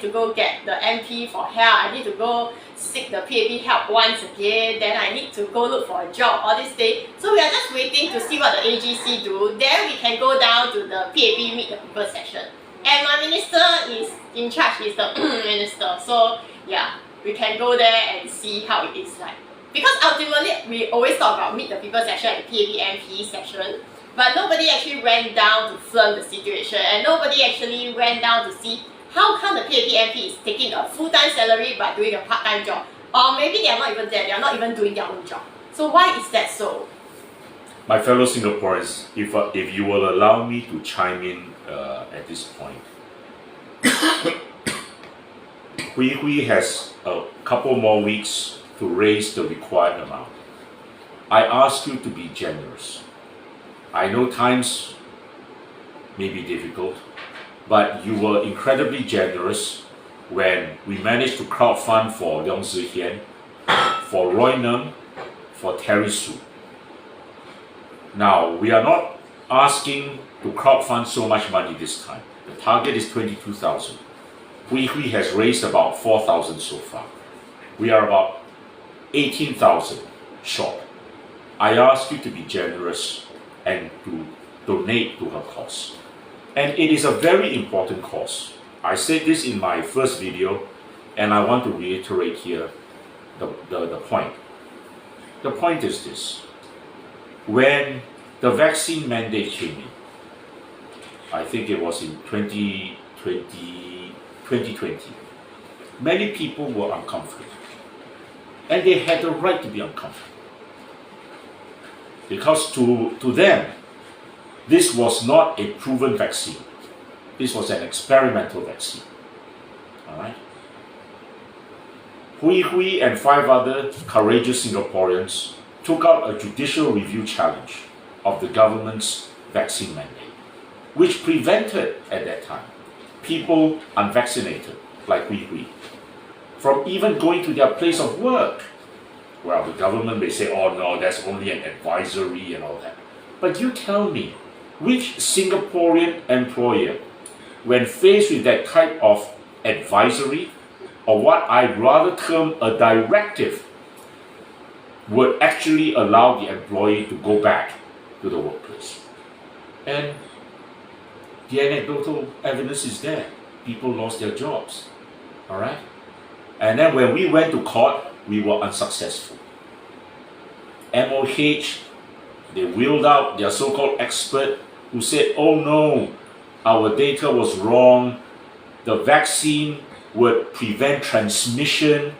need to go get the MP for help, I need to go seek the PAP help once again, then I need to go look for a job all this day. So we are just waiting to see what the AGC do, then we can go down to the PAP meet the people session. And my minister is in charge, is the minister, so yeah, we can go there and see how it is like. Because ultimately, we always talk about meet the people session and PAP MP session, but nobody actually went down to film the situation, and nobody actually went down to see how come the PAP MP is taking a full-time salary but doing a part-time job. Or maybe they are not even there, they are not even doing their own job. So why is that so? My fellow Singaporeans, if you will allow me to chime in at this point, Hui Hui has a couple more weeks to raise the required amount. I ask you to be generous. I know times may be difficult, but you were incredibly generous when we managed to crowdfund for Leong Zihian, for Roy Neng, for Terry Su. Now, we are not asking to crowdfund so much money this time. The target is 22,000. Hui Hui has raised about 4,000 so far. We are about 18,000 short. I ask you to be generous and to donate to her cause. And it is a very important cause. I said this in my first video, and I want to reiterate here the point. The point is this. When the vaccine mandate came in, I think it was in 2020, many people were uncomfortable. And they had the right to be uncomfortable. Because to them, this was not a proven vaccine. This was an experimental vaccine. Alright? Hui Hui and 5 other courageous Singaporeans took out a judicial review challenge of the government's vaccine mandate, which prevented, at that time, people unvaccinated, like Hui Hui, from even going to their place of work. Well, the government may say, oh no, that's only an advisory and all that. But you tell me, which Singaporean employer, when faced with that type of advisory, or what I'd rather term a directive, would actually allow the employee to go back to the workplace? And the anecdotal evidence is there. People lost their jobs. Alright? And then when we went to court, we were unsuccessful. MOH, they wheeled out their so-called expert who said, oh no, our data was wrong. The vaccine would prevent transmission,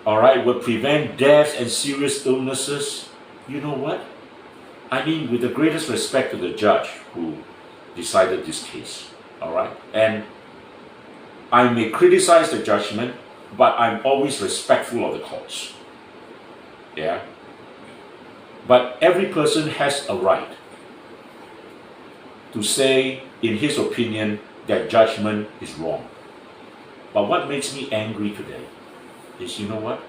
alright, would prevent deaths and serious illnesses. You know what? I mean, with the greatest respect to the judge who decided this case, alright? And I may criticize the judgment, but I'm always respectful of the courts. Yeah? But every person has a right to say, in his opinion, that judgment is wrong. But what makes me angry today is, you know what?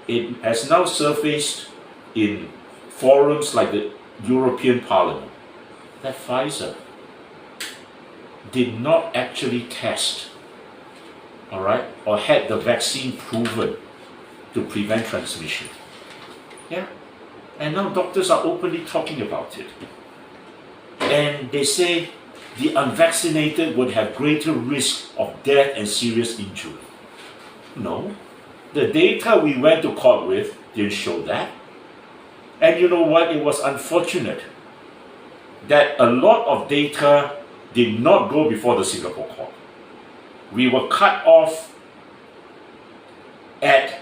It has now surfaced in forums like the European Parliament that Pfizer did not actually test, alright, or had the vaccine proven to prevent transmission. Yeah? And now doctors are openly talking about it. And they say the unvaccinated would have greater risk of death and serious injury. No. The data we went to court with didn't show that. And you know what? It was unfortunate that a lot of data did not go before the Singapore court. We were cut off at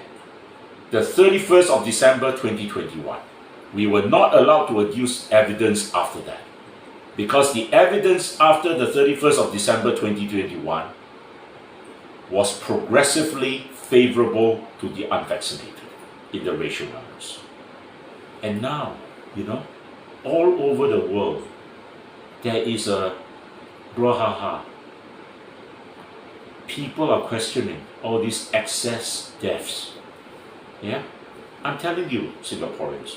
the 31st of December 2021. We were not allowed to adduce evidence after that, because the evidence after the 31st of December 2021 was progressively favorable to the unvaccinated in the racial numbers. And now, you know, all over the world, there is a brouhaha. People are questioning all these excess deaths. Yeah? I'm telling you, Singaporeans,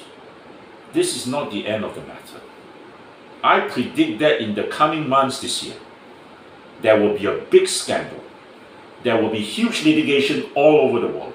this is not the end of the matter. I predict that in the coming months this year, there will be a big scandal there will be huge litigation all over the world.